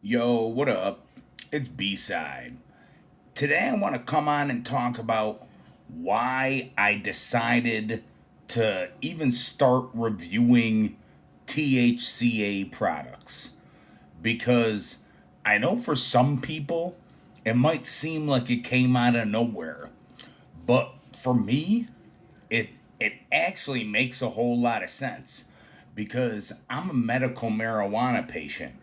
Yo, what up? It's B-Side. Today I want to come on and talk about why I decided to even start reviewing THCA products. Because I know for some people it might seem like it came out of nowhere, but for me, it it actually makes a whole lot of sense because I'm a medical marijuana patient.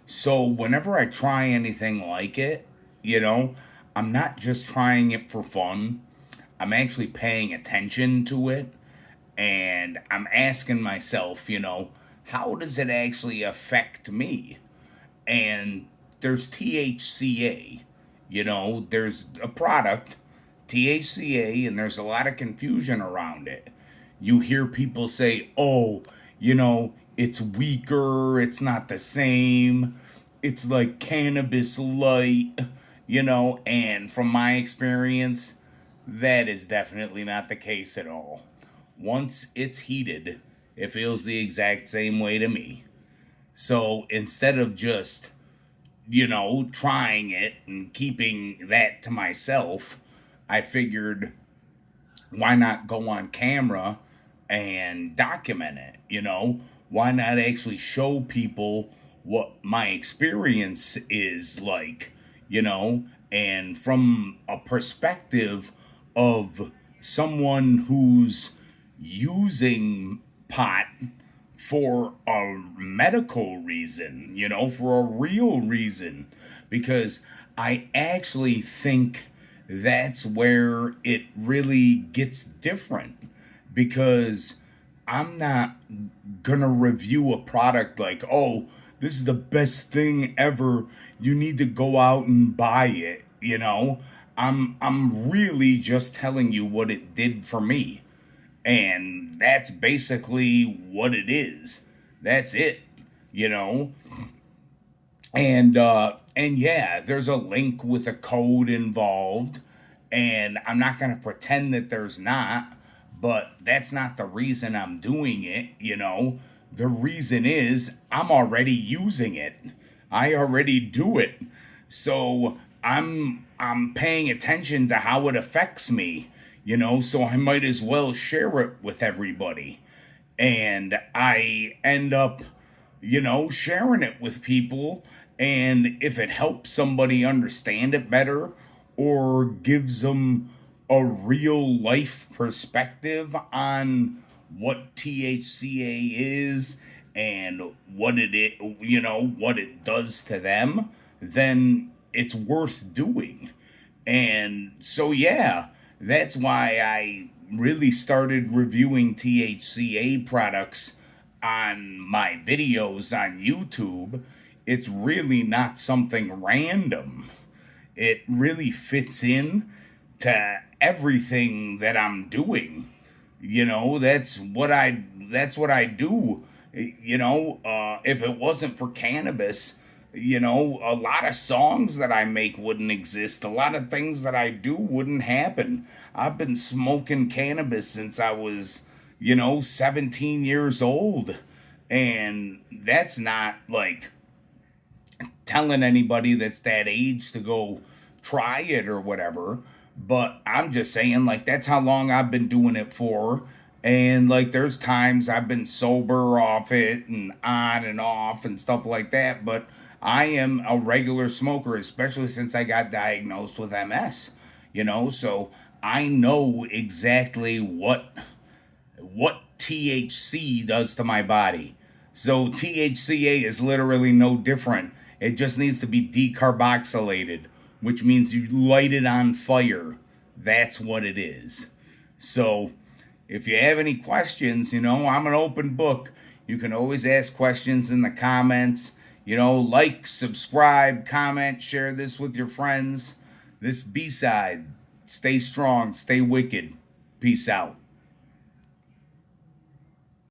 So whenever I try anything like it, you know, I'm not just trying it for fun. I'm actually paying attention to it and I'm asking myself, how does it actually affect me? And there's THCA, there's a product, THCA, and there's a lot of confusion around it. You hear people say, oh, it's weaker, it's not the same, it's like cannabis light, and from my experience, that is definitely not the case at all. Once it's heated, it feels the exact same way to me. So instead of just, trying it and keeping that to myself, I figured why not go on camera and document it, Why not actually show people what my experience is like, you know? And from a perspective of someone who's using pot for a medical reason, for a real reason. Because I actually think that's where it really gets different. Because I'm not gonna review a product like, oh, this is the best thing ever. You need to go out and buy it. I'm really just telling you what it did for me. And that's basically what it is. That's it, you know? And yeah, there's a link with a code involved, and I'm not going to pretend that there's not, but that's not the reason I'm doing it. The reason is I'm already using it. I already do it. So I'm paying attention to how it affects me, so I might as well share it with everybody. And I end up, sharing it with people. And if it helps somebody understand it better or gives them a real life perspective on what THCA is and what it does to them, then it's worth doing. And so, yeah, that's why I really started reviewing THCA products on my videos on YouTube. It's really not something random. It really fits in to everything that I'm doing. That's what I do. If it wasn't for cannabis, a lot of songs that I make wouldn't exist. A lot of things that I do wouldn't happen. I've been smoking cannabis since I was, 17 years old. And that's not like telling anybody that's that age to go try it or whatever. But I'm just saying, like, that's how long I've been doing it for. And, like, there's times I've been sober off it and on and off and stuff like that. But I am a regular smoker, especially since I got diagnosed with MS, So I know exactly what THC does to my body. So THCA is literally no different. It just needs to be decarboxylated, which means you light it on fire. That's what it is. So if you have any questions, I'm an open book. You can always ask questions in the comments. Like, subscribe, comment, share this with your friends. This B-Side. Stay strong, stay wicked. Peace out.